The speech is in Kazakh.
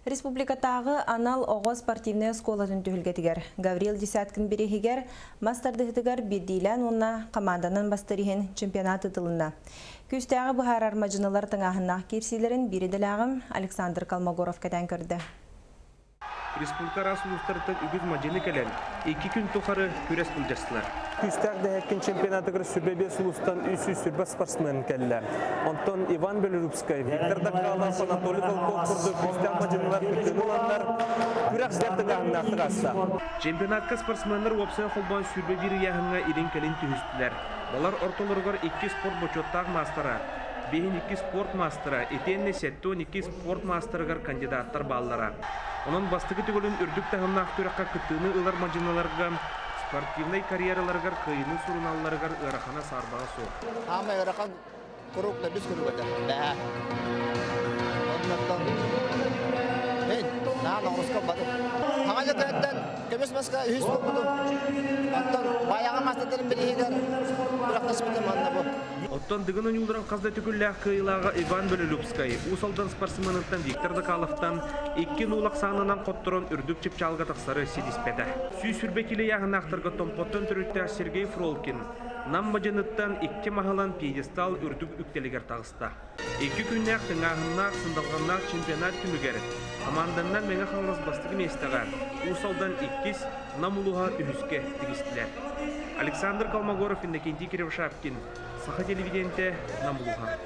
Республикатағы анал оғыз спортивная школатын түхілгетігер. Гаврил Десяткин берехігер, мастардығытығар бедейлән онна команданын бастырихен чемпионаты тылына. Күстәғы бұхар армажыналар тыңағынақ керсилерін береділағым Александр Колмогоров кәден көрді. Республика расулустарытын үгіз мажыны кәлен, 2 күн тұқары күрес бұлжастылар. Күстәғді әккен чемпионатығыр сүрбебе сұлыстан үйсі сүрбе спортсмен кәлі. Антон Иван Белорусскай, Виктор Дакалов, Анатолий Волков құрды күстәғ мажынылар күткен оландар күрәк зәртігі аңнақтық асса. Чемпионатқа спортсменлер опсын қолбан сүрбе бірі яғынға ирен кәлін түхістілер. Балар ортолырғар 2 спорт бочоттақ мастера, 2 спорт мастера, етенне сеттон 2 спорт мастерығар кандидаттар баллара. Onun bastığı tügülün ürdük tağımna aktörаққа күттіғіні ұлар мажыналарға, спортивный карьераларғар, қиыны сұрыналарғар ұрақана сарбаға соқ. Ама ұрақан құруқта біз күрі бәді. Бәә. Оннаттан. Мен, наған оңырысқан бады. Ағалы кәрттен көмес басқа үйіз болдым. Оттан баяға мастатырын білігер ұрақта спортым анна бұл. Оттан дығын ұнылдыран қазда түгілләқ қиылаға Иван Белолюбскай, ұсалдан спортсменіттен Виктор Дакаловтан 2 нулақ санынан қоттырын үрдік чепчалға тақсары седиспеді. Сүй сүрбекілі яғын ақтырға томпоттан түріттер Сергей Фролкин, нам мажыныттан 2 мағалан пьедестал үрдік үктелігер тағыста. 2 күннәқ тыңағыннақ сындалғаннақ чемпионат түмігер. Команданнан мәңі қаңырыз бастығы местіғар. Ұсалдан 2 намулуға үхіске тігістілер. Александр Колмогоров, Иннокентий Кривошапкин, Саха телевиденте, Намулуха.